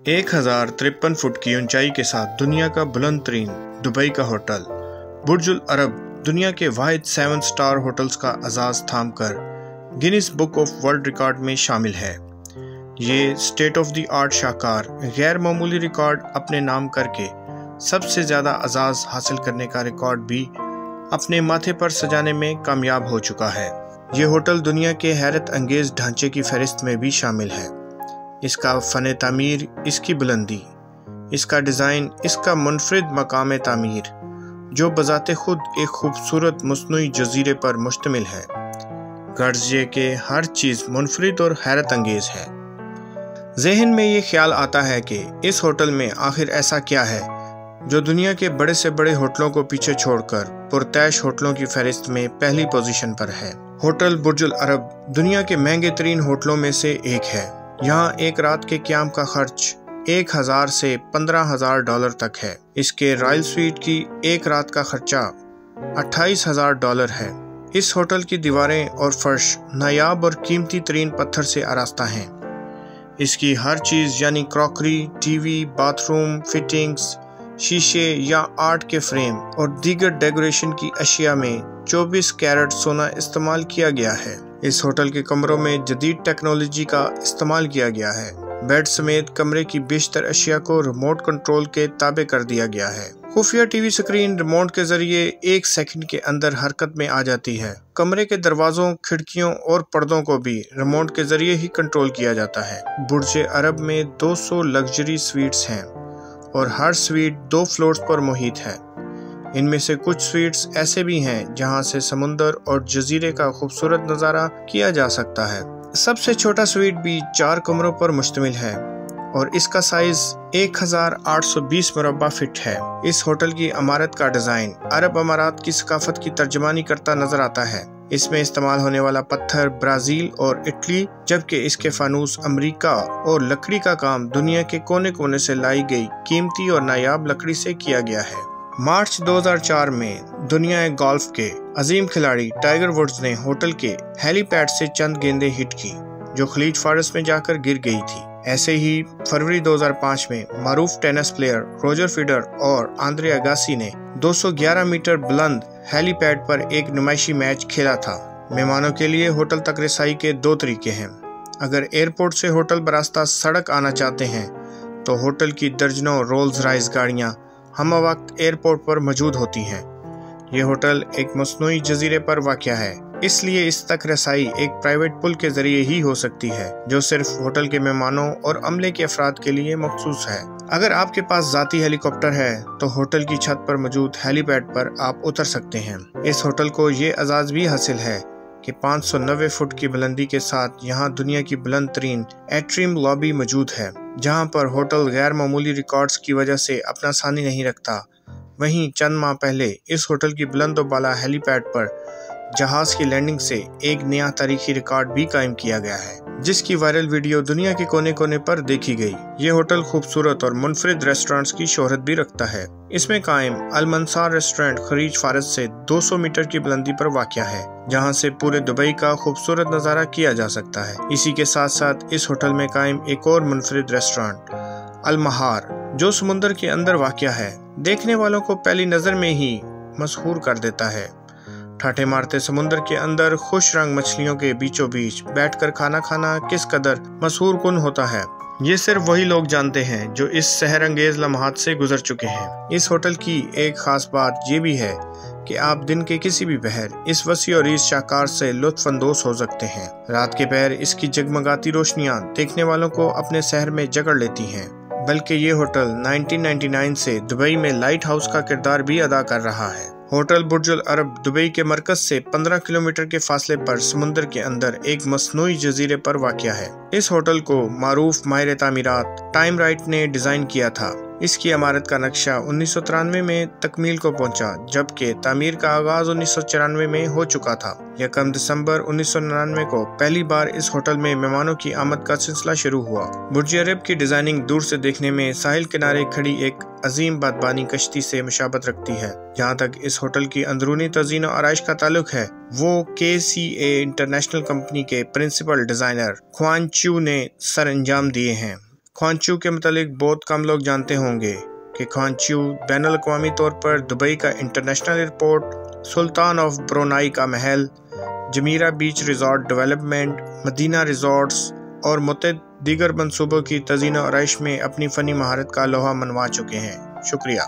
1053 foot की ऊंचाई के साथ दुनिया का बुलंद तरीन दुबई का होटल बुर्ज अल अरब दुनिया के वाहिद 7 स्टार होटल्स का एजाज़ थाम कर Guinness book of world record में शामिल है। ये स्टेट ऑफ द आर्ट शाहकार गैर मामूली रिकॉर्ड अपने नाम करके सबसे ज़्यादा एजाज़ हासिल करने का रिकॉर्ड भी अपने माथे पर सजाने में कामयाब हो चुका है। ये होटल दुनिया के हैरत अंगेज़ ढांचे की फहरिस्त में भी शामिल है। इसका फ़न तामीर, इसकी बुलंदी, इसका डिज़ाइन, इसका मुनफरिद मकाम तामीर जो बज़ाते खुद एक खूबसूरत मस्नूई जजीरे पर मुश्तमिल है। गर्ज ये कि हर चीज़ मुनफरिद और हैरत अंगेज़ है। जहन में ये ख्याल आता है कि इस होटल में आखिर ऐसा क्या है जो दुनिया के बड़े से बड़े होटलों को पीछे छोड़कर पुरतैश होटलों की फहरिस्त में पहली पोजीशन पर है। होटल बुर्ज अल अरब दुनिया के महंगे तरीन होटलों में से एक है। यहाँ एक रात के क़याम का खर्च 1000 से 15,000 डॉलर तक है। इसके रॉयल स्वीट की एक रात का खर्चा 28,000 डॉलर है। इस होटल की दीवारें और फर्श नायाब और कीमती तरीन पत्थर से आरास्ता हैं। इसकी हर चीज़ यानी क्रॉकरी, टीवी, बाथरूम फिटिंग्स, शीशे या आर्ट के फ्रेम और दीगर डेकोरेशन की अशिया में 24 कैरेट सोना इस्तेमाल किया गया है। इस होटल के कमरों में जदीद टेक्नोलॉजी का इस्तेमाल किया गया है। बेड समेत कमरे की बेशतर अशिया को रिमोट कंट्रोल के ताबे कर दिया गया है। खुफिया टीवी स्क्रीन रिमोट के जरिए 1 सेकंड के अंदर हरकत में आ जाती है। कमरे के दरवाजों, खिड़कियों और पर्दों को भी रिमोट के जरिए ही कंट्रोल किया जाता है। बुर्ज अरब में 200 लग्जरी स्वीट्स हैं और हर स्वीट 2 फ्लोर्स पर मुहित है। इनमें से कुछ स्वीट्स ऐसे भी हैं जहां से समुंदर और जजीरे का खूबसूरत नज़ारा किया जा सकता है। सबसे छोटा स्वीट भी 4 कमरों पर मुश्तमिल है और इसका साइज 1820 मुरब्बा फीट है। इस होटल की इमारत का डिज़ाइन अरब अमारात की सकाफत की तर्जमानी करता नजर आता है। इसमें इस्तेमाल होने वाला पत्थर ब्राज़ील और इटली, जबकि इसके फानूस अमेरिका और लकड़ी का काम दुनिया के कोने कोने से लाई गई कीमती और नायाब लकड़ी से किया गया है। मार्च 2004 में दुनिया गोल्फ के अजीम खिलाड़ी टाइगर वुड्स ने होटल के हेलीपैड से चंद गेंदें हिट की जो खलीज फारस में जाकर गिर गई थी। ऐसे ही फरवरी 2005 में मारूफ टेनिस प्लेयर रोजर फेडरर और आंद्रे अगासी ने 211 मीटर बुलंद हेलीपैड पर एक नुमाइशी मैच खेला था। मेहमानों के लिए होटल तक रसाई के 2 तरीके हैं। अगर एयरपोर्ट से होटल बरास्ता सड़क आना चाहते हैं तो होटल की दर्जनों रोल्स रॉयस गाड़ियाँ हम वक्त एयरपोर्ट पर मौजूद होती हैं। ये होटल एक मस्नूई जजीरे पर वाक़या है, इसलिए इस तक रसाई एक प्राइवेट पुल के जरिए ही हो सकती है जो सिर्फ होटल के मेहमानों और अमले के अफराद के लिए मखसूस है। अगर आपके पास ज़ाती हेलीकॉप्टर है तो होटल की छत पर मौजूद हेलीपैड पर आप उतर सकते हैं। इस होटल को ये एजाज़ भी हासिल है कि 590 फुट की बुलंदी के साथ यहाँ दुनिया की बुलंद तरीन एट्रियम लॉबी मौजूद है, जहाँ पर होटल गैर मामूली रिकॉर्ड्स की वजह से अपना सानी नहीं रखता। वहीं चंद माह पहले इस होटल की बुलंद बाला हेलीपैड पर जहाज की लैंडिंग से एक नया तारीखी रिकॉर्ड भी कायम किया गया है, जिसकी वायरल वीडियो दुनिया के कोने कोने पर देखी गई। ये होटल खूबसूरत और मुनफरिद रेस्टोरेंट्स की शोहरत भी रखता है। इसमें कायम अल मंसार रेस्टोरेंट खलीज फारस से 200 मीटर की बुलंदी पर वाक़या है, जहां से पूरे दुबई का खूबसूरत नज़ारा किया जा सकता है। इसी के साथ साथ इस होटल में कायम एक और मुनफरिद रेस्टोरेंट अल महार जो समुंदर के अंदर वाक़या है, देखने वालों को पहली नज़र में ही मशहूर कर देता है। ठाठे मारते समुंदर के अंदर खुश रंग मछलियों के बीचों बीच बैठकर खाना खाना किस कदर मशहूर कुन होता है, ये सिर्फ वही लोग जानते हैं जो इस सहर अंगेज लम्हात से गुजर चुके हैं। इस होटल की एक खास बात ये भी है कि आप दिन के किसी भी पहर इस वसी और इस शाहकार से लुत्फ अंदोज हो सकते हैं। रात के पहर इसकी जगमगाती रोशनियां देखने वालों को अपने शहर में जकड़ लेती हैं। बल्कि ये होटल 1999 से दुबई में लाइट हाउस का किरदार भी अदा कर रहा है। होटल बुर्ज अल अरब दुबई के मरकज से 15 किलोमीटर के फासले पर समुंदर के अंदर एक मस्नूई जजीरे पर वाक़या है। इस होटल को मारूफ माहिर तामीरात टाइम राइट ने डिज़ाइन किया था। इसकी इमारत का नक्शा 1993 में तकमील को पहुंचा, जबकि तामीर का आगाज 1994 में हो चुका था। 1 दिसंबर 1999 को पहली बार इस होटल में मेहमानों की आमद का सिलसिला शुरू हुआ। बुर्ज अरब की डिजाइनिंग दूर से देखने में साहिल किनारे खड़ी एक अजीम बादबानी कश्ती से मुशाबत रखती है। जहाँ तक इस होटल की अंदरूनी तज़ीन और आराइश का ताल्लुक है, वो KCA इंटरनेशनल कंपनी के प्रिंसिपल डिजाइनर ख्वान च्यू ने सर अंजाम दिए हैं। خوانچو کے متعلق بہت کم لوگ جانتے ہوں گے کہ خوانچو بین الاقوامی طور پر دبئی کا international airport, Sultan of Brunei کا محل، جمیرہ بیچ ریزارٹ ڈیولپمنٹ، مدینہ ریزارٹس اور متعدد دیگر منصوبوں کی تزئین و آرائش میں اپنی فنی مہارت کا لوہا منوا چکے ہیں۔ شکریہ۔